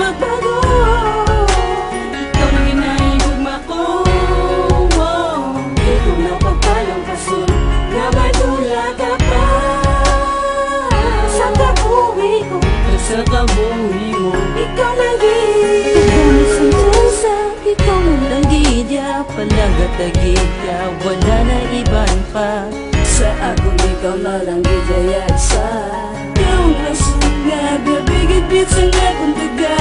magbago. Ikaw lang inaihugma ko. Di ko napagpalang kasun na may tula ka pa. Sa kabuhi ko, sa kabuhi mo, ikaw lang gid. Ikaw lang gidya, palagatagidya, wala na iban pa. sa akong ikaw na lang gidayagsa. Ikaw lang sungag, nabigit-bit sa akong daga.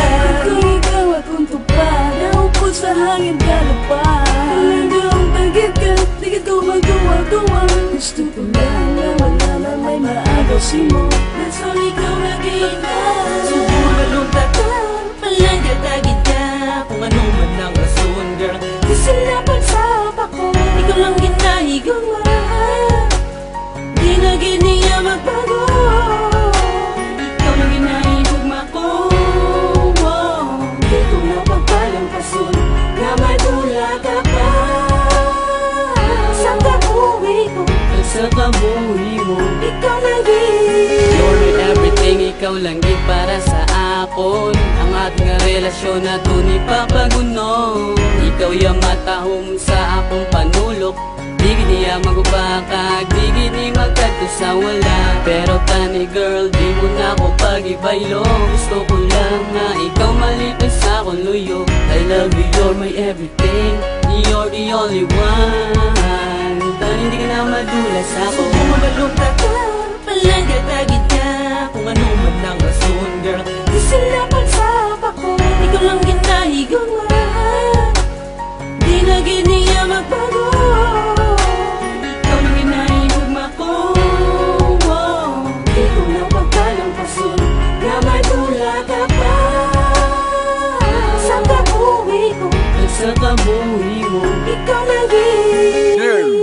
Ikaw akong tupa, naupod sa hangin galapa. Hanggang tagit ka, di ka magawa-gawa. Gusto ko lang na wala na may maagaw si mo. That's all ikaw na gina. Subuhalong tata, palagatagid ka. Kung ano man ang rason, girl, di sila pagsapa ko. Ikaw lang ginahigawa, di na giniya magbago. Ikaw lang ginahihugma ko. Di ko napagpalang kasun na may tula ka pa. Sa kabuhi ko, sa kabuhi mo, ikaw lang gid. you're my everything, ikaw lang gid para sa akon. Ang ating relasyon na tunay papaguno. Ikaw yung matahom sa akong panulok. Di giniya magubakag, di gini magkadto sa wala. Pero tani girl, di mo na ako pag-ibaylo. Gusto ko lang nga ikaw malipis sa akong luyo. I love you, you're my everything, you're the only one. Tani di ka na madulas ako. Subuhalong tata, palagatagid ka. Kung ano man ang rason, girl, di sila pagsapa ko. Ikaw lang ginahigawa, di na giniya magbago. Ikaw lang ginahihugma ko. Di ko napagpalang kasun na may tula ka pa. Sa kabuhi ko, Sa kabuhi mo, ikaw lang gid.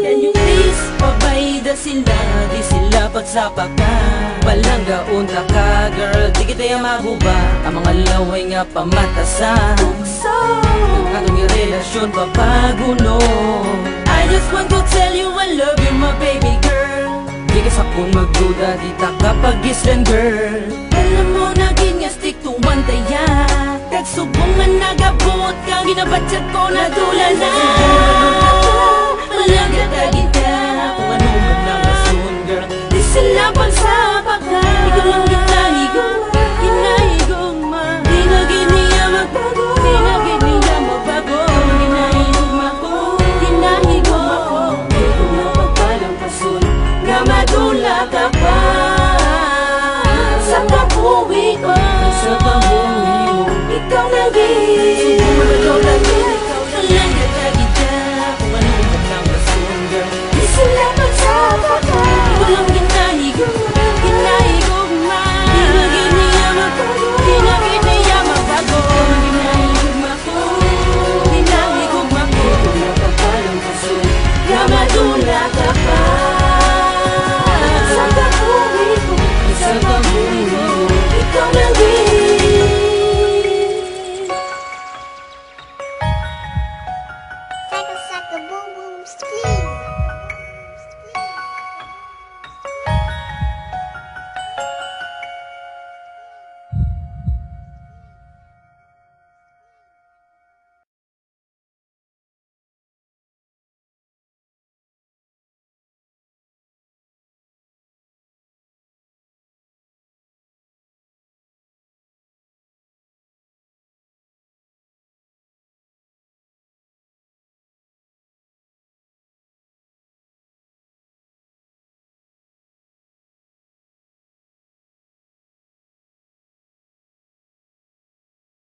Can you please pabayda sila, di sila pagsapa ka. Palangga unta ka, girl, di kita yung maguba. Ang mga laway nga pamatasan. Ang atong relasyon papaguno. I just want to tell you I love you, my baby girl. Di ka sa kung magduda, di ta kapag gislan, girl.